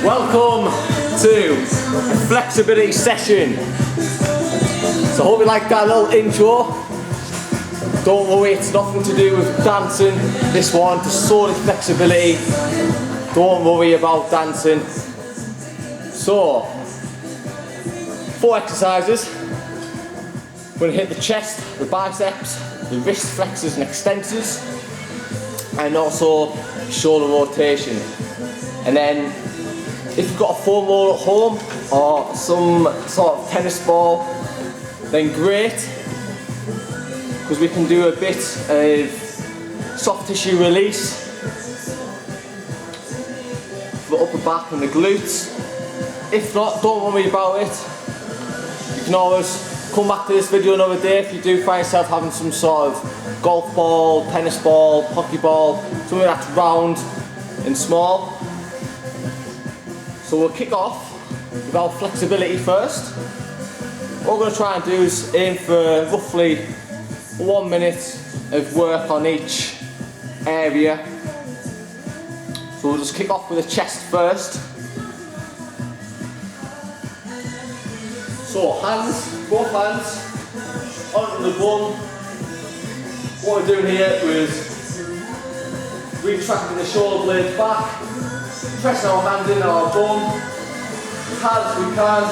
Welcome to a flexibility session. So I hope you like that little intro. Don't worry, it's nothing to do with dancing. This one, just solely flexibility. Don't worry about dancing. So, 4 exercises. We're going to hit the chest, the biceps, the wrist flexors and extensors, and also shoulder rotation. And then, if you've got a foam roller at home or some sort of tennis ball, then great, because we can do a bit of soft tissue release for the upper back and the glutes. If not, don't worry about it. You can always come back to this video another day if you do find yourself having some sort of golf ball, tennis ball, hockey ball, something that's round and small. So we'll kick off with our flexibility first. What we're going to try and do is aim for roughly 1 minute of work on each area. So we'll just kick off with the chest first. So hands, both hands, onto the bum. What we're doing here is retracting the shoulder blades back, pressing our hands in our bum as hard as we can.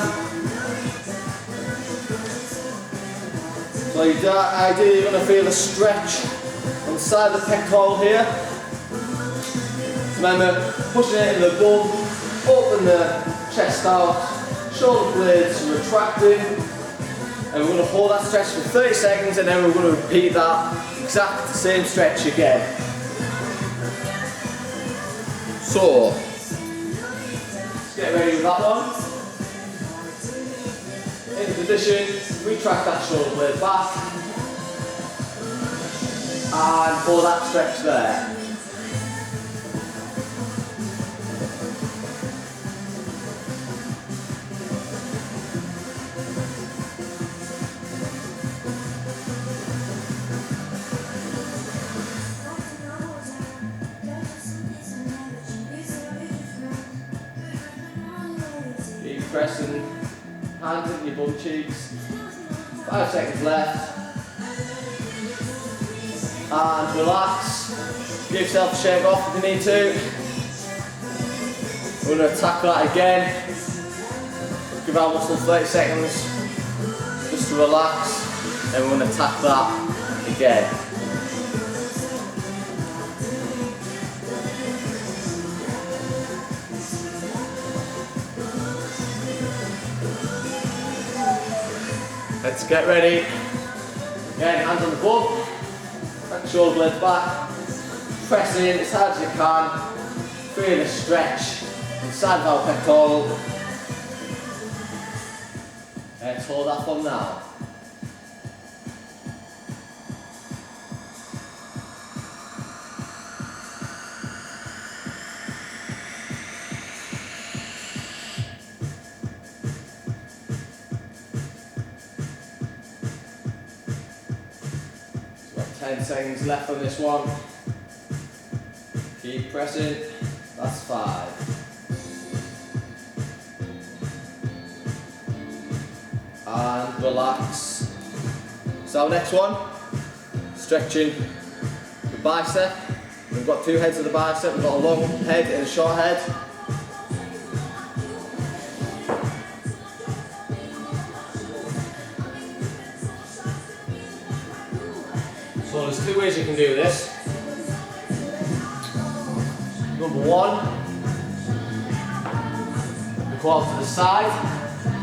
So ideally you're going to feel a stretch on the side of the pectoral here. Remember, pushing it in the bum, open the chest out, shoulder blades retracting, and we're going to hold that stretch for 30 seconds and then we're going to repeat that exact same stretch again. So, let's get ready with that one. In position, retract that shoulder blade back and hold that stretch there. Keep pressing hands into your bum cheeks. 5 seconds left. And relax. Give yourself a shake off if you need to. We're going to attack that again. Give our muscle 30 seconds just to relax. Then we're going to attack that again. Let's get ready. Again, hands on the bum, back shoulder blades back, press in as hard as you can, feel a stretch inside of our pectoral. Let's hold that one now. Got 10 seconds left on this one. Keep pressing. That's 5. And relax. So next one, stretching the bicep. We've got 2 heads of the bicep. We've got a long head and a short head. So there's 2 ways you can do this. Number 1, we go out to the side,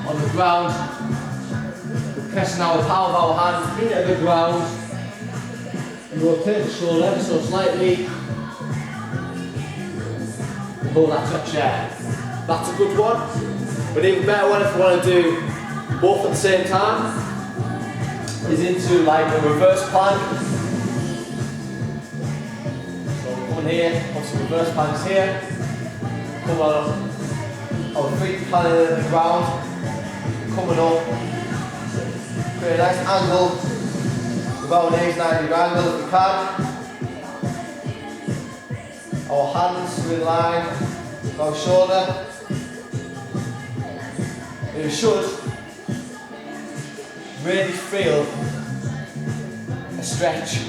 on the ground, we're pressing our palm of our hand into the ground, and rotate the shoulder ever so slightly, and hold that touch there. That's a good one, but even better one if you want to do both at the same time, is into like a reverse plank. Here, obviously reverse planks here, come on, our feet planted in the ground, coming up, create a nice angle with our knees, 90 angle if you can. Our hands in line, our shoulder, You should really feel a stretch.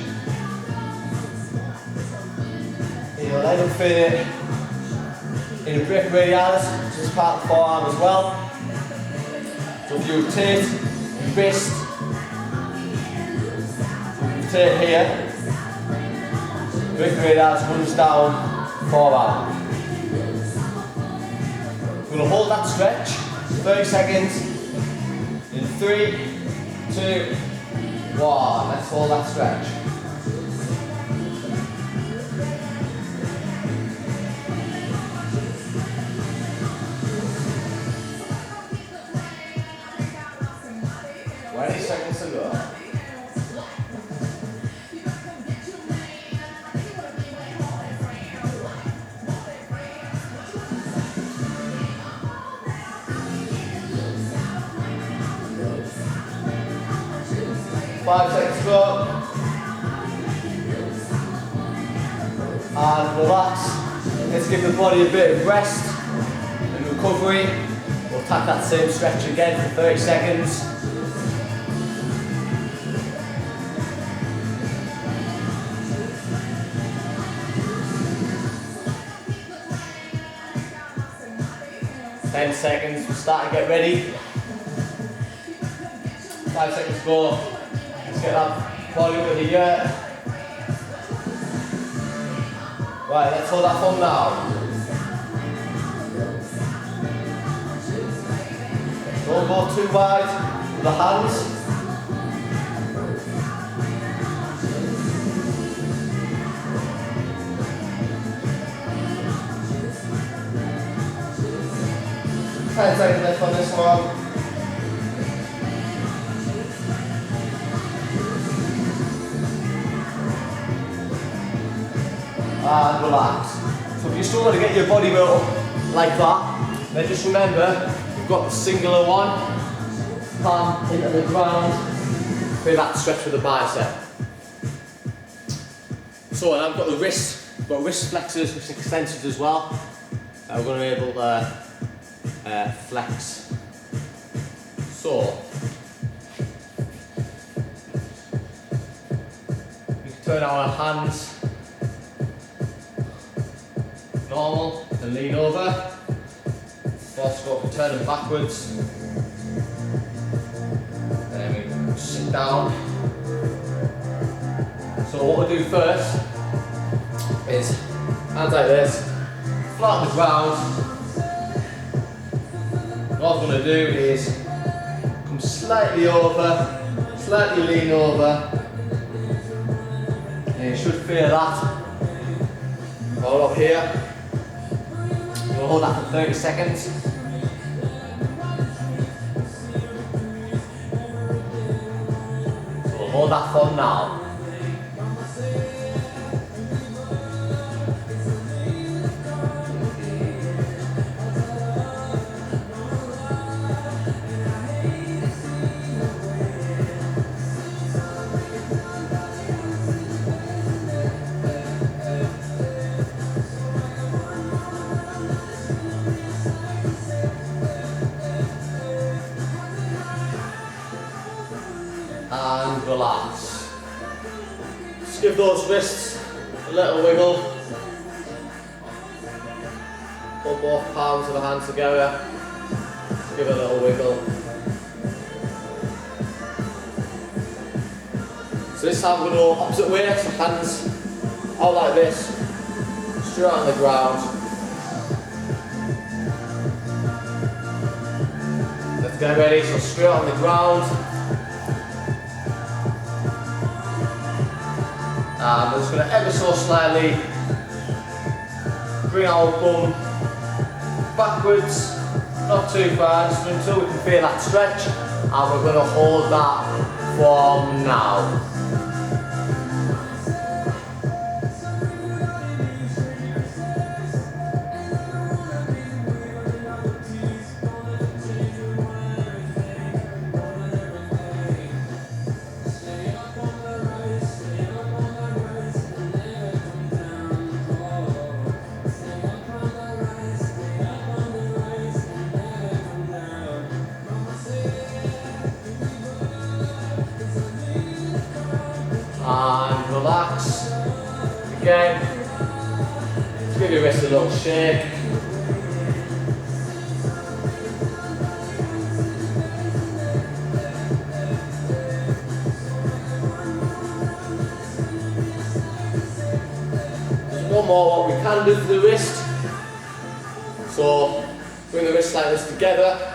You'll end up feeling it in a break radius, which is part of the forearm as well. So if you rotate your wrist, rotate here, break radius runs down forearm. We're going to hold that stretch, 30 seconds, in 3, 2, 1. Let's hold that stretch. Seconds to go. Five seconds to go. And relax. Let's give the body a bit of rest and recovery. We'll tap that same stretch again for 30 seconds. Ten seconds, we'll start to get ready. 5 seconds to go. Let's get that body over here. Right, let's hold that thumb now. Don't go too wide with the hands. Ten seconds left on this one. And relax. So if you're struggling to get your body weight up like that, then just remember, you've got the singular one, palm into the ground, feel that stretch with the bicep. So and I've got the wrist, wrist flexors, wrist extensors as well. We're going to be able to flex. So we can turn our hands normal and lean over. Force go up and turn them backwards. Then we sit down. So what we'll do first is hands like this, flat on the ground. What I'm going to do is come slightly over, slightly lean over, and you should feel that. Hold up here. We'll hold that for 30 seconds. So we'll hold that for now. And relax. Just give those wrists a little wiggle. Put both palms of the hands together. Just give it a little wiggle. So this time we're going to go opposite way, so hands out like this, straight on the ground. Let's get ready, so straight on the ground. And we're just going to ever so slightly bring our bum backwards, not too far, just until we can feel that stretch, and we're going to hold that from now. relax. Again, just give your wrist a little shake. There's one more what we can do for the wrist. So bring the wrists like this together.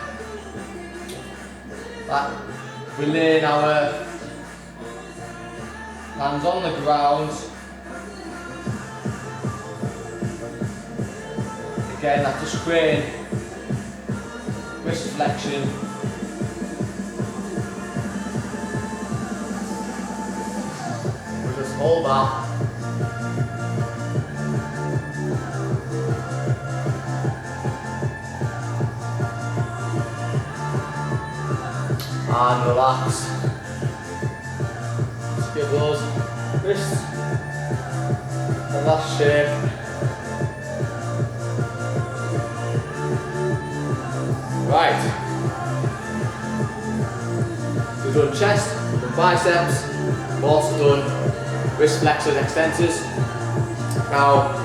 We're laying our hands on the ground. Again, that's just creating wrist flexion. We'll just hold that. And relax. Just give those wrists a last shape. Right. We've done chest, we've done biceps, we've also done wrist flexors and extensors. Now,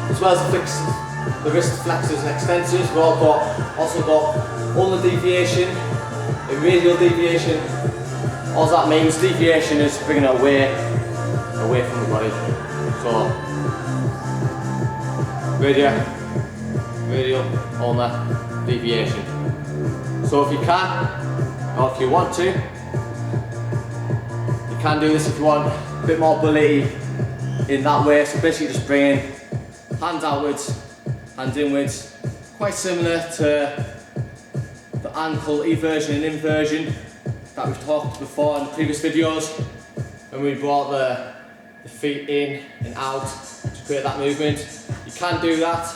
as well as the wrist flexors and extensors, we've also got ulnar deviation and radial deviation. All that means, deviation is bringing it away from the body. So, radial, ulnar deviation. So if you can, or if you want to, you can do this if you want a bit more mobility in that way. So basically just bringing hands outwards, hands inwards, quite similar to the ankle eversion and inversion that we've talked before in the previous videos, when we brought the feet in and out to create that movement. You can do that.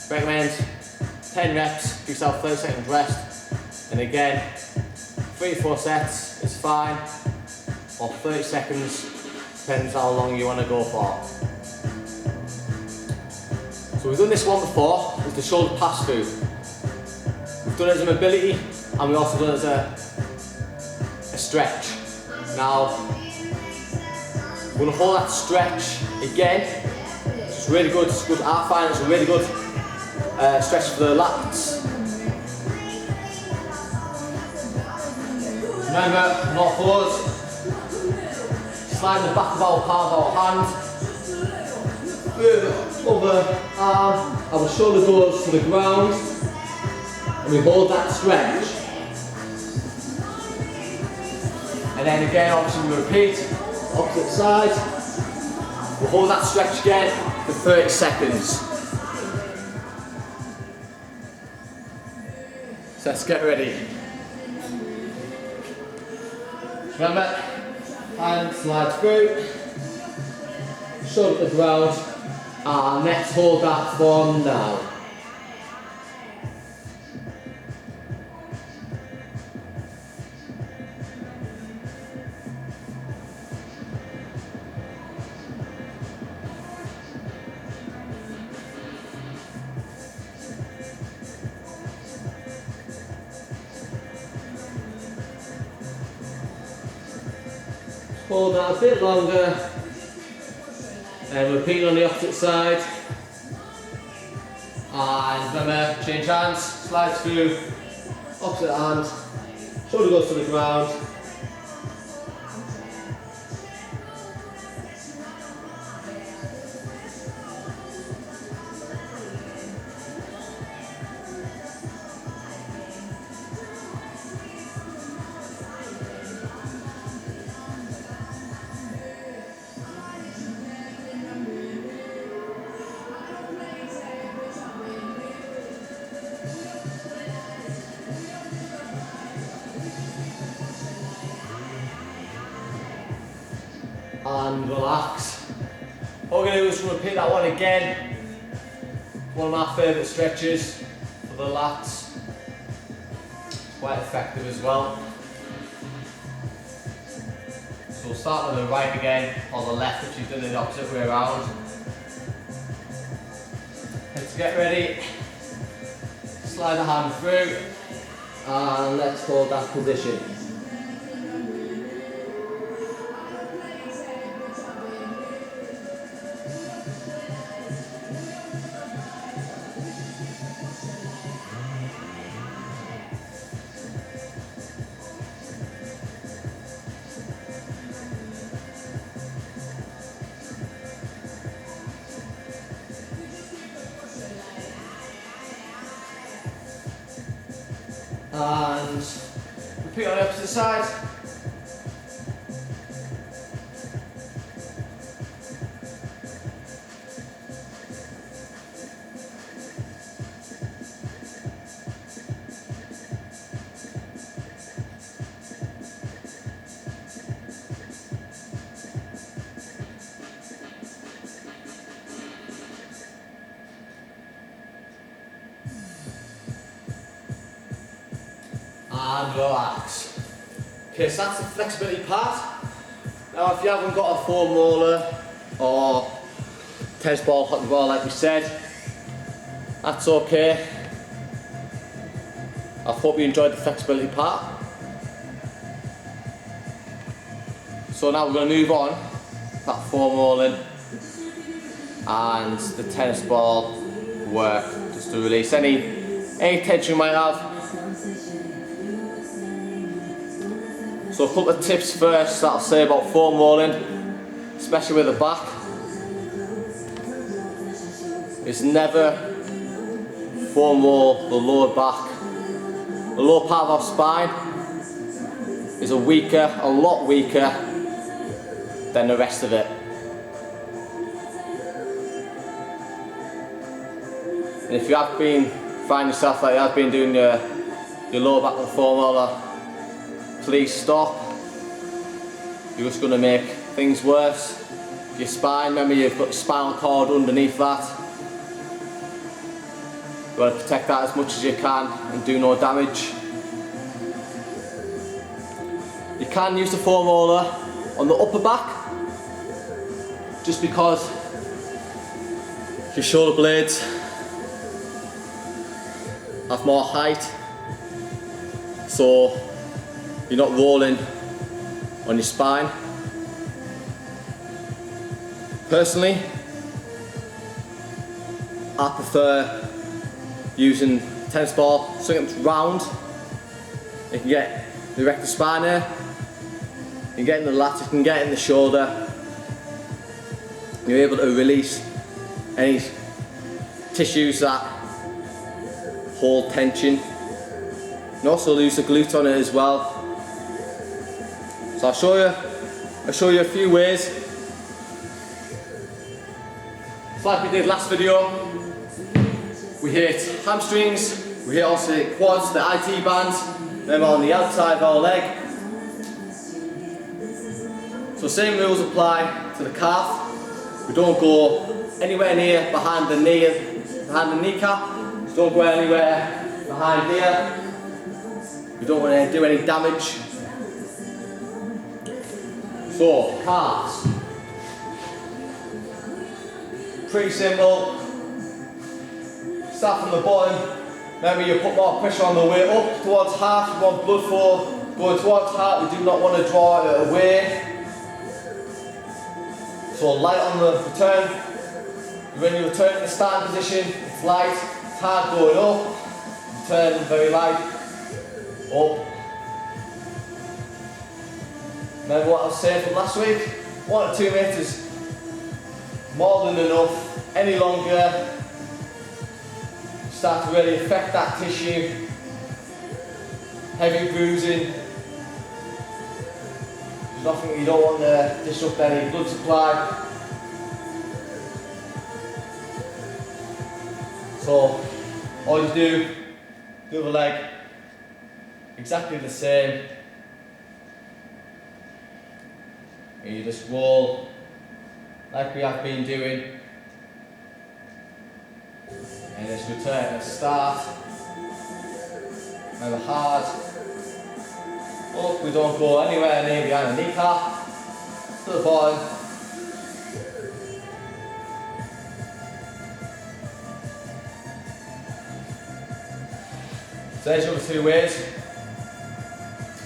Recommend 10 reps, give yourself 30 seconds rest. And again, 3 to 4 sets is fine, or 30 seconds, depends how long you want to go for. So we've done this one before, with the shoulder pass through. We've done it as a mobility, and we also done it as a stretch. Now, we're going to hold that stretch again. It's really good, I find it's a really good stretch for the lats. Remember, not forwards. Slide the back of our palm of our hand. Over arm, our shoulder goes to the ground. And we hold that stretch. And then again, obviously we repeat, opposite side. We'll hold that stretch again for 30 seconds. So let's get ready. Remember, hand slide through, shoulder to the ground, and let's hold that for now. Hold that a bit longer, and repeat on the opposite side. And remember, change hands, slide through, opposite hand, shoulder goes to the ground. And relax. What we're going to do is repeat that one again. One of my favourite stretches for the lats. Quite effective as well. So we'll start with the right again, or the left if you've done it the opposite way around. Let's get ready. Slide the hand through, and let's hold that position. and repeat on the opposite side. And relax. Okay, so that's the flexibility part. Now if you haven't got a foam roller or tennis ball, hockey ball like we said, that's okay. I hope you enjoyed the flexibility part. So now we're going to move on to that foam rolling and the tennis ball work, just to release any tension you might have. So a couple of tips first that I'll say about foam rolling, especially with the back, is never foam roll the lower back. The lower part of our spine is a lot weaker than the rest of it. And if you have find yourself like you have been doing your lower back with the foam roller, please stop. You're just going to make things worse. Your spine, remember you've got your spinal cord underneath that. You've got to protect that as much as you can and do no damage. You can use the foam roller on the upper back, just because your shoulder blades have more height, so you're not rolling on your spine. Personally, I prefer using tennis ball, something that's round. You can get the rectus spine here, you can get in the lats, you can get in the shoulder. You're able to release any tissues that hold tension. And also use the glute on it as well. So I'll show you a few ways. It's like we did last video. We hit hamstrings, we hit also the quads, the IT bands, then on the outside of our leg. So same rules apply to the calf. We don't go anywhere near behind the kneecap. So don't go anywhere behind here. We don't want to do any damage. So, calves. Pretty simple. Start from the bottom. Remember, you put more pressure on the way up towards heart. You want blood flow going towards heart. We do not want to draw it away. So light on the return. When you return to the starting position, it's light. It's hard going up. Return very light. Up. Remember what I was saying from last week? 1 or 2 minutes is more than enough. Any longer, start to really affect that tissue. Heavy bruising. There's nothing you don't want to disrupt any blood supply. So all you do the leg exactly the same. And you just roll like we have been doing, and just return and start. Remember, hard up, we don't go anywhere near behind the kneecap, to the bottom. So there's your 2 ways.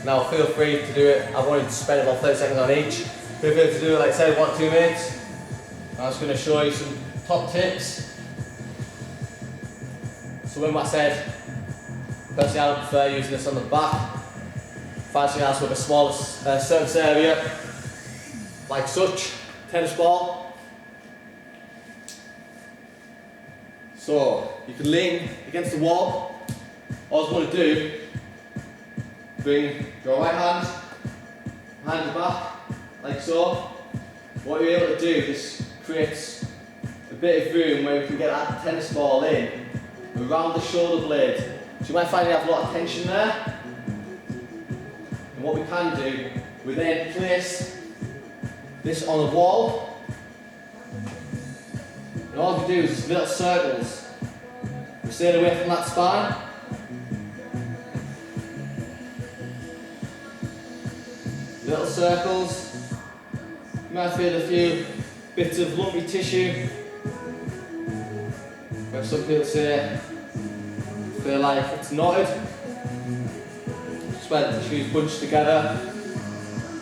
Now feel free to do it. I've only spent about 30 seconds on each. Feel free to do it, like I said, 1 or 2 minutes. I'm just going to show you some top tips. So when I said, personally I prefer using this on the back. Find something else with a smaller surface area, like such, tennis ball. So you can lean against the wall. All I was going to do bring your right hand behind the back, like so. What you're able to do, this creates a bit of room where we can get that tennis ball in around the shoulder blade. So you might find you have a lot of tension there. And what we can do, we then place this on the wall. And all we do is little circles. We stay away from that spine. Little circles. You might feel a few bits of lumpy tissue. Where some people say, feel like it's knotted. Just where the tissues bunched together.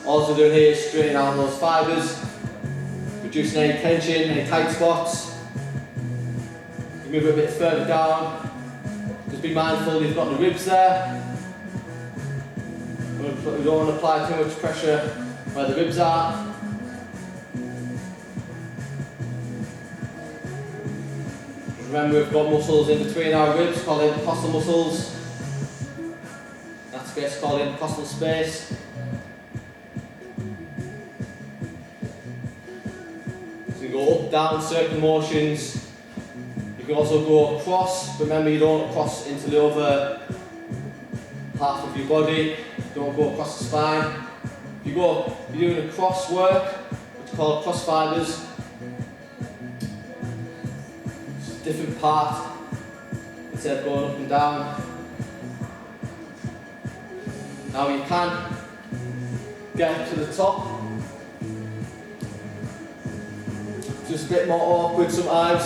All we're doing here is straightening out those fibres, reducing any tension, any tight spots. You move it a bit further down. Just be mindful you've got the ribs there. We don't want to apply too much pressure where the ribs are. Remember, we've got muscles in between our ribs called intercostal muscles. That space called intercostal space. So you go up, down, circular motions. You can also go across. Remember, you don't cross into the other half of your body. Don't go across the spine. If you're doing a cross work, it's called cross fibres. Different part instead of going up and down. Now you can get to the top. Just a bit more awkward sometimes.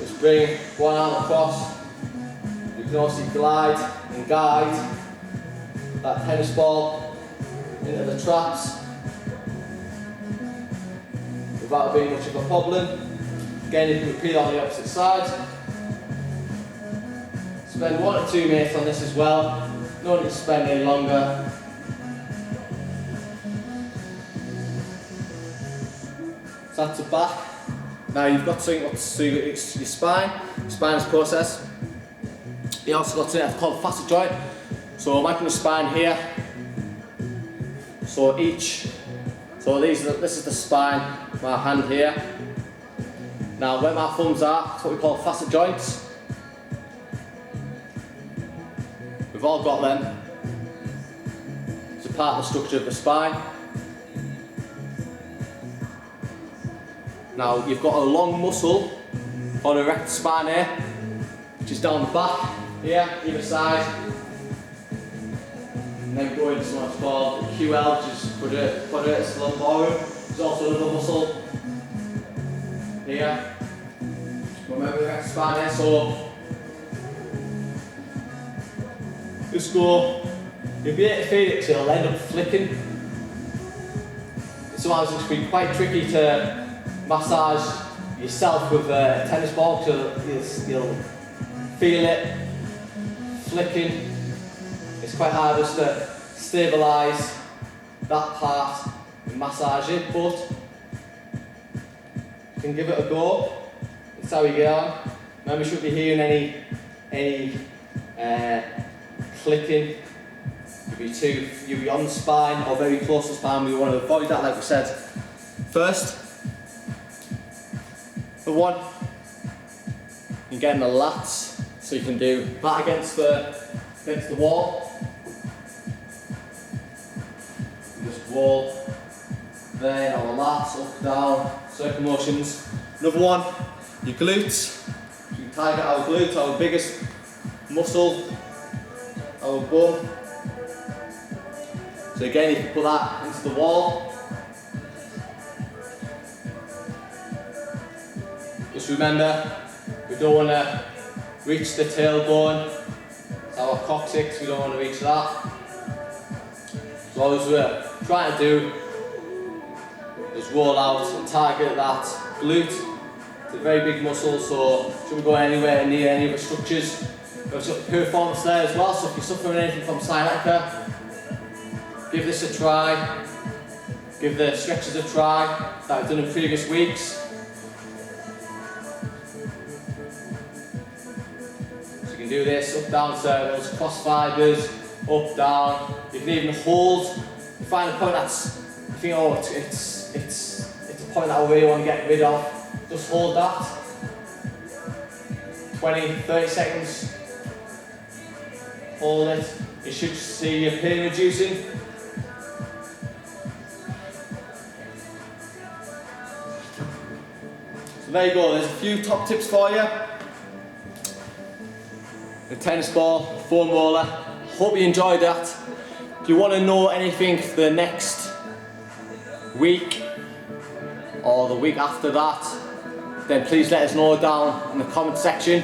Just bring one arm across. You can also glide and guide that tennis ball into the traps without being much of a problem. Again, you can repeat on the opposite side. Spend 1 or 2 minutes on this as well. No need to spend any longer. So that's the back. Now you've got something to do your spinous process. You also got something that's called facet joint. So I'm making the spine here. So this is the spine, my hand here. Now where my thumbs are, it's what we call facet joints. We've all got them. It's a part of the structure of the spine. Now you've got a long muscle on the erector spine here, which is down the back here, either side. And then go into what's called QL, which is quadratus lumborum. There's also another muscle here. Remember the erector spine here, so just go, you'll be able to feel it because it'll end up flicking. Sometimes it can be quite tricky to massage yourself with a tennis ball because you'll feel it flicking. It's quite hard just to stabilise that part and massage it, but you can give it a go. That's how we get on. Remember, you shouldn't be hearing any clicking. You'll be on the spine or very close to the spine. We want to avoid that, like we said. First, the one, you get in the lats, so you can do that against the wall. You just roll there on the lats, up, down, circle motions. Another one, your glutes. You can target our glutes, our biggest muscle, our bum. So again, you can put that into the wall. Just remember, we don't want to reach the tailbone. It's our coccyx, we don't want to reach that. So all we're trying to do is roll out and target that glute. It's a very big muscle, so it shouldn't go anywhere near any of the structures. There's got performance there as well, so if you're suffering anything from sciatica, give this a try. Give the stretches a try that I've done in previous weeks. So you can do this, up, down circles, cross fibres, up, down. You can even hold, find a point that's, you think, oh, it's a point that I really want to get rid of. Just hold that. 20, 30 seconds. Hold it. You should see your pain reducing. So there you go, there's a few top tips for you. The tennis ball, foam roller. Hope you enjoyed that. If you want to know anything for the next week or the week after that, then please let us know down in the comment section.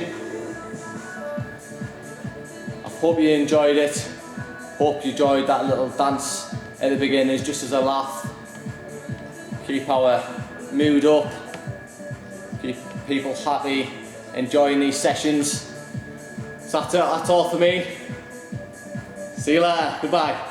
I hope you enjoyed it. Hope you enjoyed that little dance at the beginning, just as a laugh. Keep our mood up, keep people happy, enjoying these sessions. So that's all for me. See you later. Goodbye.